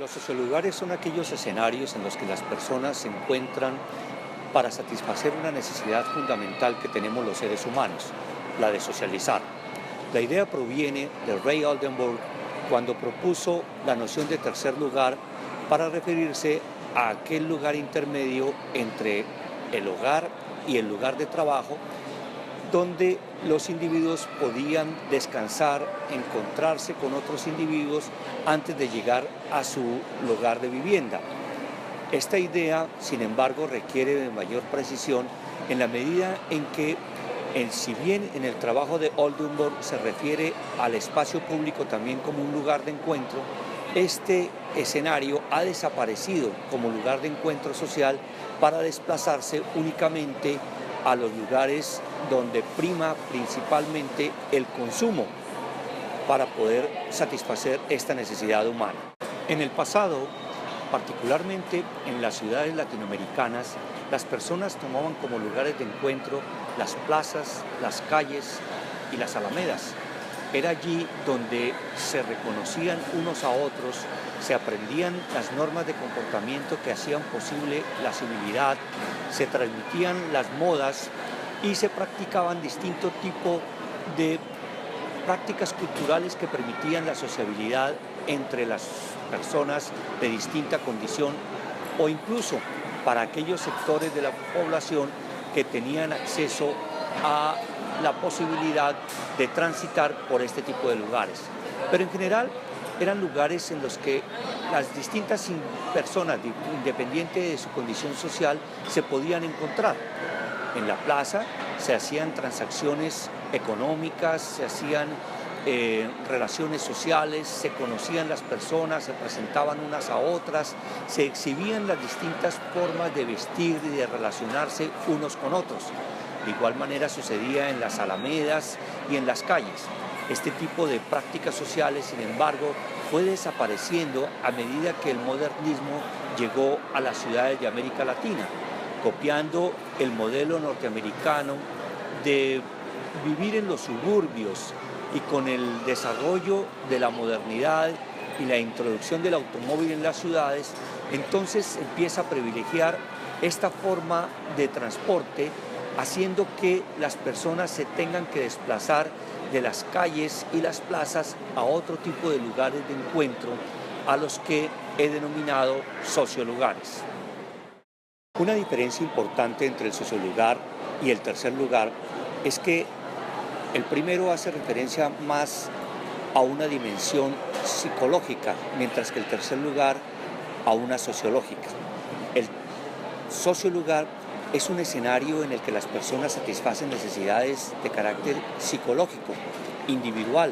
Los sociolugares son aquellos escenarios en los que las personas se encuentran para satisfacer una necesidad fundamental que tenemos los seres humanos, la de socializar. La idea proviene de Ray Oldenburg cuando propuso la noción de tercer lugar para referirse a aquel lugar intermedio entre el hogar y el lugar de trabajo, donde los individuos podían descansar, encontrarse con otros individuos antes de llegar a su lugar de vivienda. Esta idea, sin embargo, requiere de mayor precisión en la medida en que, si bien en el trabajo de Oldenburg se refiere al espacio público también como un lugar de encuentro, este escenario ha desaparecido como lugar de encuentro social para desplazarse únicamente a los lugares donde prima principalmente el consumo para poder satisfacer esta necesidad humana. En el pasado, particularmente en las ciudades latinoamericanas, las personas tomaban como lugares de encuentro las plazas, las calles y las alamedas. Era allí donde se reconocían unos a otros, se aprendían las normas de comportamiento que hacían posible la civilidad, se transmitían las modas y se practicaban distintos tipos de prácticas culturales que permitían la sociabilidad entre las personas de distinta condición o incluso para aquellos sectores de la población que tenían acceso a la posibilidad de transitar por este tipo de lugares. Pero en general eran lugares en los que las distintas personas, independiente de su condición social, se podían encontrar. En la plaza se hacían transacciones económicas, se hacían relaciones sociales, se conocían las personas, se presentaban unas a otras, se exhibían las distintas formas de vestir y de relacionarse unos con otros. De igual manera sucedía en las alamedas y en las calles. Este tipo de prácticas sociales, sin embargo, fue desapareciendo a medida que el modernismo llegó a las ciudades de América Latina, copiando el modelo norteamericano de vivir en los suburbios y con el desarrollo de la modernidad y la introducción del automóvil en las ciudades, entonces empieza a privilegiar esta forma de transporte, haciendo que las personas se tengan que desplazar de las calles y las plazas a otro tipo de lugares de encuentro, a los que he denominado sociolugares. Una diferencia importante entre el sociolugar y el tercer lugar es que el primero hace referencia más a una dimensión psicológica, mientras que el tercer lugar a una sociológica. El sociolugar es un escenario en el que las personas satisfacen necesidades de carácter psicológico, individual,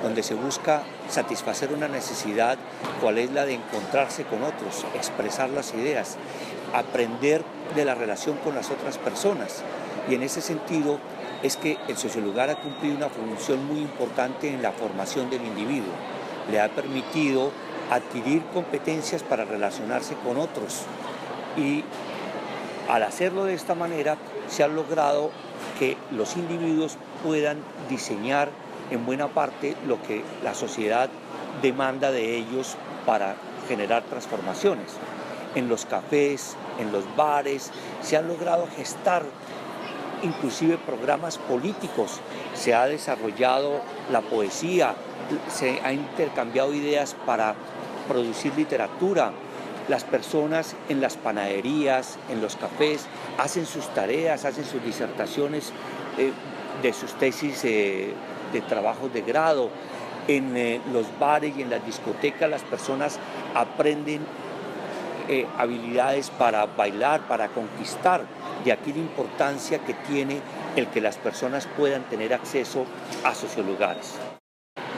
donde se busca satisfacer una necesidad, cual es la de encontrarse con otros, expresar las ideas, aprender de la relación con las otras personas. Y en ese sentido es que el sociolugar ha cumplido una función muy importante en la formación del individuo. Le ha permitido adquirir competencias para relacionarse con otros y al hacerlo de esta manera se ha logrado que los individuos puedan diseñar en buena parte lo que la sociedad demanda de ellos para generar transformaciones. En los cafés, en los bares, se han logrado gestar inclusive programas políticos, se ha desarrollado la poesía, se han intercambiado ideas para producir literatura. Las personas en las panaderías, en los cafés, hacen sus tareas, hacen sus disertaciones de sus tesis de trabajos de grado. En los bares y en las discotecas las personas aprenden habilidades para bailar, para conquistar. De aquí la importancia que tiene el que las personas puedan tener acceso a sociolugares.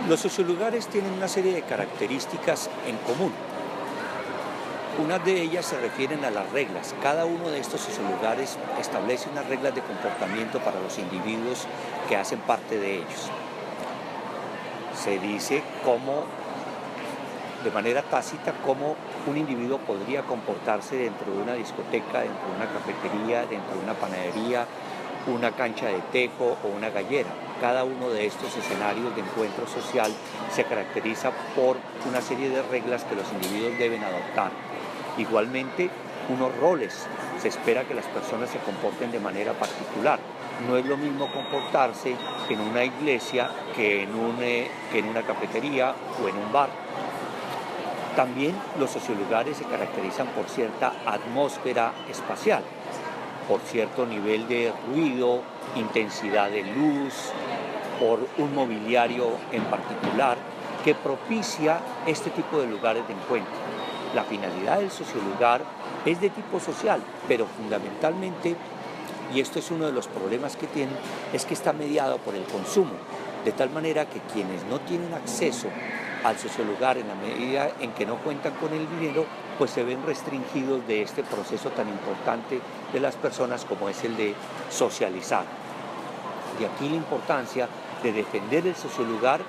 Los sociolugares tienen una serie de características en común. Unas de ellas se refieren a las reglas. Cada uno de estos sociolugares establece unas reglas de comportamiento para los individuos que hacen parte de ellos. Se dice de manera tácita cómo un individuo podría comportarse dentro de una discoteca, dentro de una cafetería, dentro de una panadería una cancha de tejo o una gallera. Cada uno de estos escenarios de encuentro social se caracteriza por una serie de reglas que los individuos deben adoptar. Igualmente, unos roles. Se espera que las personas se comporten de manera particular. No es lo mismo comportarse en una iglesia que en una cafetería o en un bar. También los sociolugares se caracterizan por cierta atmósfera espacial, por cierto nivel de ruido, intensidad de luz, por un mobiliario en particular que propicia este tipo de lugares de encuentro. La finalidad del sociolugar es de tipo social, pero fundamentalmente, y esto es uno de los problemas que tienen, es que está mediado por el consumo, de tal manera que quienes no tienen acceso al sociolugar en la medida en que no cuentan con el dinero, pues se ven restringidos de este proceso tan importante de las personas como es el de socializar. De aquí la importancia de defender el sociolugar,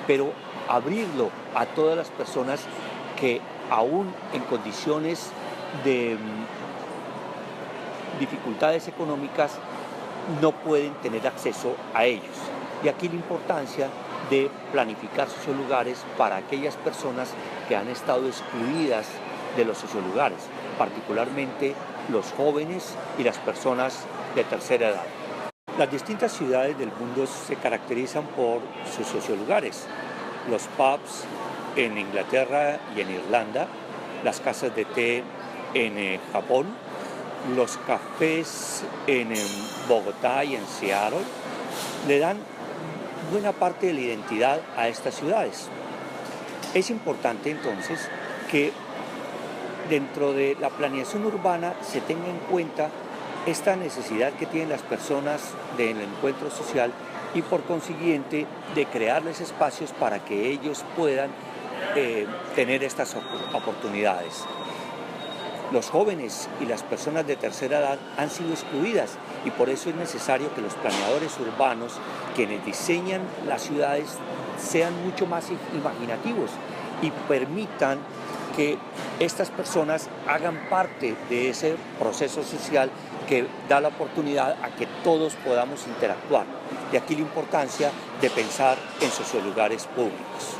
pero abrirlo a todas las personas que aún en condiciones de dificultades económicas no pueden tener acceso a ellos. Y aquí la importancia de planificar sociolugares para aquellas personas que han estado excluidas de los sociolugares, particularmente los jóvenes y las personas de tercera edad. Las distintas ciudades del mundo se caracterizan por sus sociolugares. Los pubs en Inglaterra y en Irlanda, las casas de té en Japón, los cafés en Bogotá y en Seattle, le dan buena parte de la identidad a estas ciudades. Es importante entonces que dentro de la planeación urbana se tenga en cuenta esta necesidad que tienen las personas del encuentro social y por consiguiente de crearles espacios para que ellos puedan tener estas oportunidades. Los jóvenes y las personas de tercera edad han sido excluidas y por eso es necesario que los planeadores urbanos, quienes diseñan las ciudades, sean mucho más imaginativos y permitan que estas personas hagan parte de ese proceso social que da la oportunidad a que todos podamos interactuar. De aquí la importancia de pensar en sociolugares públicos.